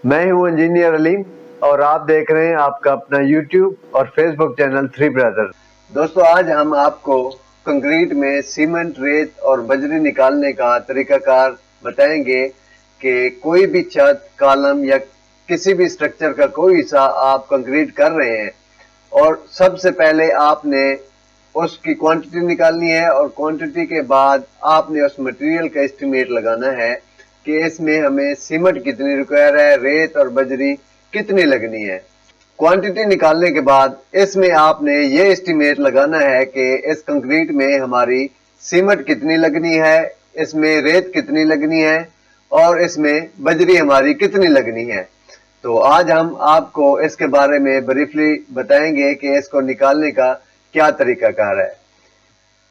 मैं हूं इंजीनियर अलीम और आप देख रहे हैं आपका अपना YouTube और Facebook चैनल थ्री ब्रदर्स। दोस्तों, आज हम आपको कंक्रीट में सीमेंट, रेत और बजरी निकालने का तरीकाकार बताएंगे कि कोई भी छत, कॉलम या किसी भी स्ट्रक्चर का कोई हिस्सा आप कंक्रीट कर रहे हैं और सबसे पहले आपने उसकी क्वांटिटी निकालनी है और क्वांटिटी के बाद आपने उस मटेरियल का एस्टिमेट लगाना है कि इसमें हमें सीमेंट कितनी रिक्वायर है, रेत और बजरी कितनी लगनी है। क्वांटिटी निकालने के बाद इसमें आपने ये एस्टिमेट लगाना है कि इस कंक्रीट में हमारी सीमेंट कितनी लगनी है, इसमें रेत कितनी लगनी है और इसमें बजरी हमारी कितनी लगनी है। तो आज हम आपको इसके बारे में ब्रीफली बताएंगे कि इसको निकालने का क्या तरीकाकार है।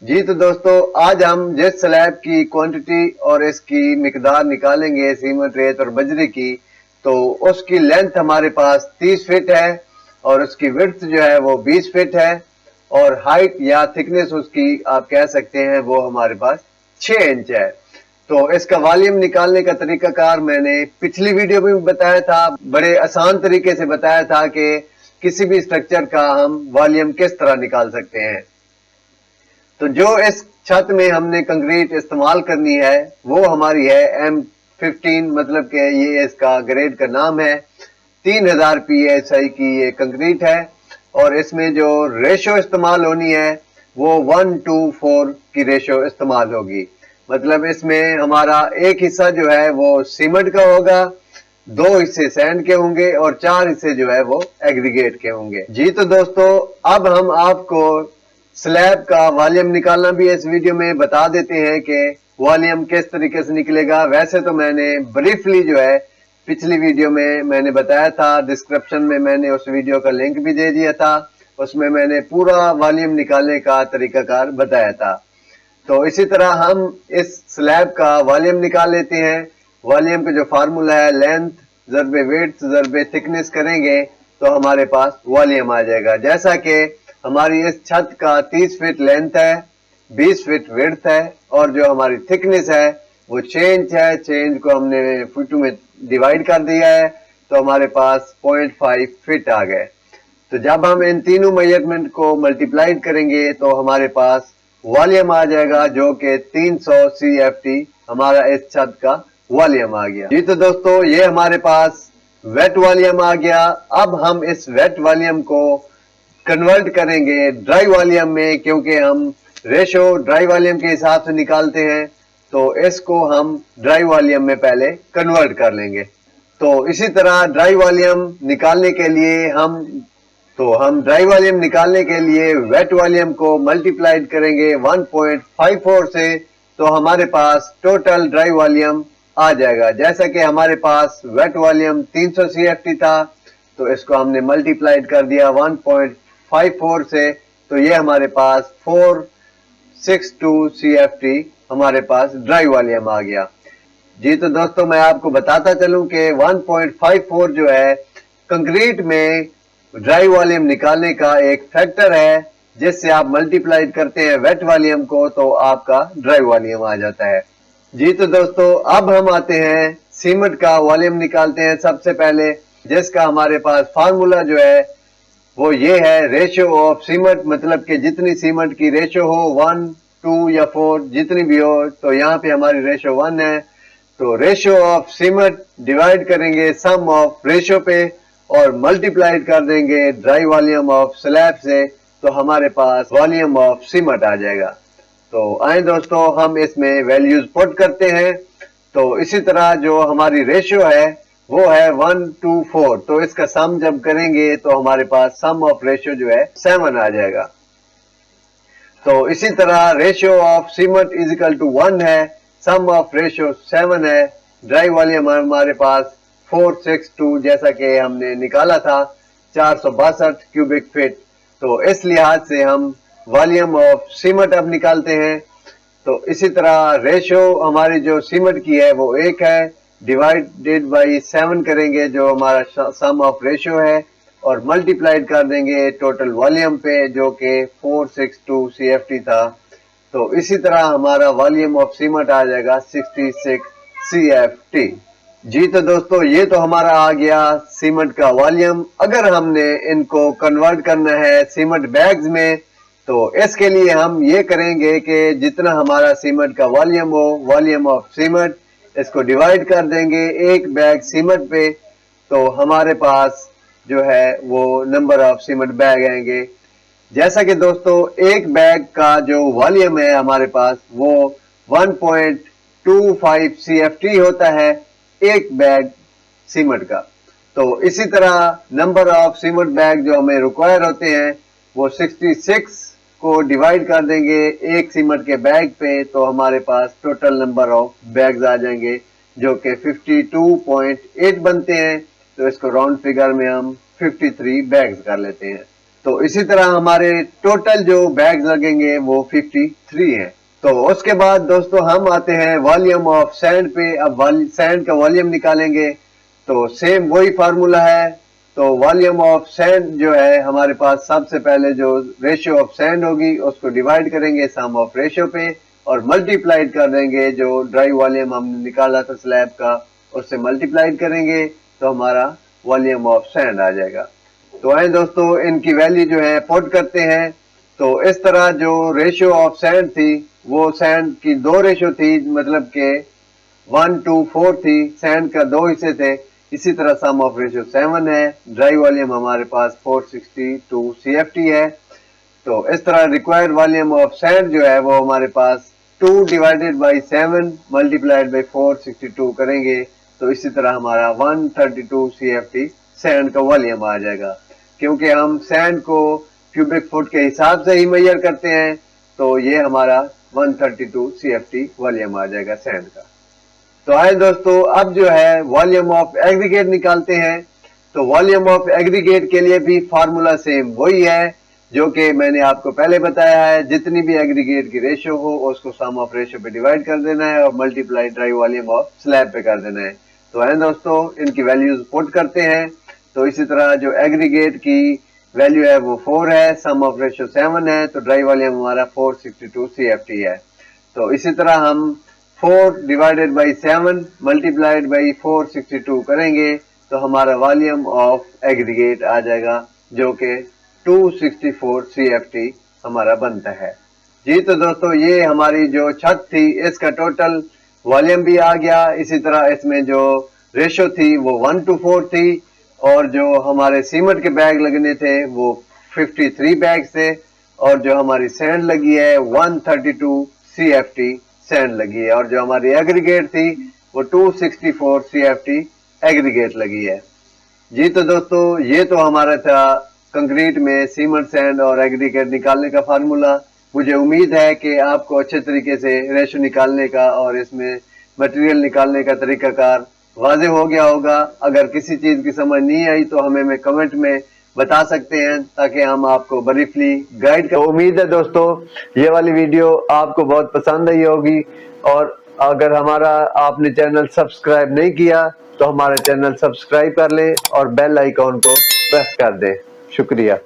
जी तो दोस्तों, आज हम जिस स्लैब की क्वांटिटी और इसकी मिकदार निकालेंगे सीमेंट, रेत और बजरी की, तो उसकी लेंथ हमारे पास 30 फीट है और उसकी विड्थ जो है वो 20 फीट है और हाइट या थिकनेस उसकी आप कह सकते हैं वो हमारे पास 6 इंच है। तो इसका वॉल्यूम निकालने का तरीकाकार मैंने पिछली वीडियो में बताया था, बड़े आसान तरीके से बताया था कि किसी भी स्ट्रक्चर का हम वॉल्यूम किस तरह निकाल सकते हैं। तो जो इस छत में हमने कंक्रीट इस्तेमाल करनी है वो हमारी है M15, मतलब कि ये इसका ग्रेड का नाम है। 3000 PSI की ये कंक्रीट है और इसमें जो रेशो इस्तेमाल होनी है वो 1:4 की रेशो इस्तेमाल होगी। मतलब इसमें हमारा एक हिस्सा जो है वो सीमेंट का होगा, 2 हिस्से सैंड के होंगे और 4 हिस्से जो है वो एग्रीगेट के होंगे। जी तो दोस्तों, अब हम आपको स्लैब का वॉल्यूम निकालना भी इस वीडियो में बता देते हैं कि वॉल्यूम किस तरीके से निकलेगा। वैसे तो मैंने ब्रीफली जो है पिछली वीडियो में मैंने बताया था, डिस्क्रिप्शन में मैंने उस वीडियो का लिंक भी दे दिया था, उसमें मैंने पूरा वॉल्यूम निकालने का तरीकाकार बताया था। तो इसी तरह हम इस स्लैब का वॉल्यूम निकाल लेते हैं। वॉल्यूम का जो फार्मूला है, लेंथ ज़रबे विड्थ ज़रबे थिकनेस करेंगे तो हमारे पास वॉल्यूम आ जाएगा। जैसा कि हमारी इस छत का 30 फीट लेंथ है, 20 फीट विड्थ है और जो हमारी थिकनेस है वो 6 इंच है। 6 इंच को हमने फुटों में डिवाइड कर दिया है तो हमारे पास 0.5 फीट आ गए। तो जब हम इन तीनों मेजरमेंट को मल्टीप्लाइड करेंगे तो हमारे पास वॉल्यूम आ जाएगा जो कि 300 CFT हमारा इस छत का वॉल्यूम आ गया। जी तो दोस्तों, ये हमारे पास वेट वॉल्यूम आ गया। अब हम इस वेट वॉल्यूम को कन्वर्ट करेंगे ड्राई वॉल्यूम में, क्योंकि हम रेशो ड्राई वॉल्यूम के हिसाब से निकालते हैं। तो इसको हम ड्राई वॉल्यूम में पहले कन्वर्ट कर लेंगे। तो इसी तरह ड्राई वॉल्यूम निकालने के लिए हम ड्राई वॉल्यूम निकालने के लिए वेट वॉल्यूम को मल्टीप्लाइड करेंगे 1.54 से, तो हमारे पास टोटल ड्राई वॉल्यूम आ जाएगा। जैसा कि हमारे पास वेट वॉल्यूम 300 CFT था तो इसको हमने मल्टीप्लाइड कर दिया 1.54 से, तो ये हमारे पास 462 CFT हमारे पास ड्राई वॉल्यूम आ गया। जी तो दोस्तों, मैं आपको बताता चलूं कि 1.54 जो है कंक्रीट में ड्राई वॉल्यूम निकालने का एक फैक्टर है, जिससे आप मल्टीप्लाइड करते हैं वेट वॉल्यूम को तो आपका ड्राई वॉल्यूम आ जाता है। जी तो दोस्तों, अब हम आते हैं सीमेंट का वॉल्यूम निकालते हैं सबसे पहले, जिसका हमारे पास फार्मूला जो है वो ये है, रेशियो ऑफ सीमेंट, मतलब कि जितनी सीमेंट की रेशियो हो 1, 2 या 4 जितनी भी हो, तो यहाँ पे हमारी रेशियो 1 है। तो रेशियो ऑफ सीमेंट डिवाइड करेंगे सम ऑफ रेशियो पे और मल्टीप्लाइड कर देंगे ड्राई वॉल्यूम ऑफ स्लैब से, तो हमारे पास वॉल्यूम ऑफ सीमेंट आ जाएगा। तो आए दोस्तों, हम इसमें वैल्यूज पुट करते हैं। तो इसी तरह जो हमारी रेशियो है वो है 1:4, तो इसका सम जब करेंगे तो हमारे पास सम ऑफ रेशियो जो है 7 आ जाएगा। तो इसी तरह ratio of cement is equal to 1 है, सम ऑफ रेशियो 7 है, ड्राई वॉल्यूम हमारे पास 462 जैसा कि हमने निकाला था 462 क्यूबिक फीट। तो इस लिहाज से हम वॉल्यूम ऑफ सीमेंट अब निकालते हैं। तो इसी तरह रेशियो हमारी जो सीमेंट की है वो 1 है, डिवाइडेड बाई 7 करेंगे जो हमारा सम ऑफ रेशियो है और मल्टीप्लाइड कर देंगे टोटल वॉल्यूम पे जो कि 462 CFT था। तो इसी तरह हमारा वॉल्यूम ऑफ सीमेंट आ जाएगा 66 CFT। जी तो दोस्तों, ये तो हमारा आ गया सीमेंट का वॉल्यूम। अगर हमने इनको कन्वर्ट करना है सीमेंट बैग्स में, तो इसके लिए हम ये करेंगे कि जितना हमारा सीमेंट का वॉल्यूम हो, वॉल्यूम ऑफ सीमेंट, इसको डिवाइड कर देंगे एक बैग सीमेंट पे, तो हमारे पास जो है वो नंबर ऑफ सीमेंट बैग आएंगे। जैसा कि दोस्तों, एक बैग का जो वॉल्यूम है हमारे पास वो 1.25 CFT होता है एक बैग सीमेंट का। तो इसी तरह नंबर ऑफ सीमेंट बैग जो हमें रिक्वायर होते हैं वो 66 को डिवाइड कर देंगे एक सीमेंट के बैग पे, तो हमारे पास टोटल नंबर ऑफ बैग्स आ जाएंगे जो कि 52.8 बनते हैं। तो इसको राउंड फिगर में हम 53 बैग्स कर लेते हैं। तो इसी तरह हमारे टोटल जो बैग्स लगेंगे वो 53 है। तो उसके बाद दोस्तों हम आते हैं वॉल्यूम ऑफ सैंड पे। अब सैंड का वॉल्यूम निकालेंगे, तो सेम वही फार्मूला है। तो वॉल्यूम ऑफ सैंड जो है हमारे पास, सबसे पहले जो रेशियो ऑफ सैंड होगी उसको डिवाइड करेंगे सम ऑफ रेशियो पे और मल्टीप्लाइड कर देंगे जो ड्राई वॉल्यूम हमने निकाला था स्लैब का, उससे मल्टीप्लाइड करेंगे तो हमारा वॉल्यूम ऑफ सैंड आ जाएगा। तो आए दोस्तों, इनकी वैल्यू जो है पुट करते हैं। तो इस तरह जो रेशियो ऑफ सैंड थी वो सैंड की दो रेशियो थी, मतलब के 1:4 थी, सैंड का दो हिस्से थे। इसी तरह सम ऑफ रेशियो 7 है। ड्राई वॉल्यूम हमारे पास 462 CFT है। तो इस तरह रिक्वायर्ड वॉल्यूम ऑफ सैंड जो है वो हमारे पास 2 डिवाइडेड बाई 7 मल्टीप्लाइड बाई 462 करेंगे, तो इसी तरह हमारा 132 CFT सैंड का वॉल्यूम आ जाएगा। क्योंकि हम सैंड को क्यूबिक फुट के हिसाब से ही मेजर करते हैं, तो ये हमारा 132 CFT वॉल्यूम आ जाएगा सैंड का। तो आए दोस्तों, अब जो है वॉल्यूम ऑफ एग्रीगेट निकालते हैं। तो वॉल्यूम ऑफ एग्रीगेट के लिए भी फार्मूला सेम वही है जो कि मैंने आपको पहले बताया है। जितनी भी एग्रीगेट की रेशियो हो उसको सम ऑफ रेशियो पे डिवाइड कर देना है और multiply dry volume of slab पे कर देना है। तो है दोस्तों, इनकी वैल्यूज पुट करते हैं। तो इसी तरह जो एग्रीगेट की वैल्यू है वो 4 है, सम ऑफ रेशियो 7 है, तो ड्राई वॉल्यूम हमारा 462 CFT है। तो इसी तरह हम 4 डिवाइडेड बाई 7 मल्टीप्लाइड बाई 462 करेंगे तो हमारा वॉल्यूम ऑफ एग्रीगेट आ जाएगा जो कि 264 CFT हमारा बनता है। जी तो दोस्तों, ये हमारी जो छत थी इसका टोटल वॉल्यूम भी आ गया। इसी तरह इसमें जो रेशो थी वो 1:4 थी और जो हमारे सीमेंट के बैग लगने थे वो 53 बैग थे और जो हमारी सैंड लगी है 132 CFT सैंड लगी है और जो हमारी एग्रीगेट थी वो 264 CFT एग्रीगेट लगी है। जी तो दोस्तों, ये तो हमारा था कंक्रीट में सीमेंट सैंड और एग्रीगेट निकालने का फार्मूला। मुझे उम्मीद है कि आपको अच्छे तरीके से रेशो निकालने का और इसमें मटेरियल निकालने का तरीकाकार वाज़ेह हो गया होगा। अगर किसी चीज की समझ नहीं आई तो हमें कमेंट में बता सकते हैं ताकि हम आपको ब्रीफली गाइड कर। उम्मीद है दोस्तों ये वाली वीडियो आपको बहुत पसंद आई होगी और अगर हमारा आपने चैनल सब्सक्राइब नहीं किया तो हमारा चैनल सब्सक्राइब कर लें और बेल आइकॉन को प्रेस कर दें। शुक्रिया।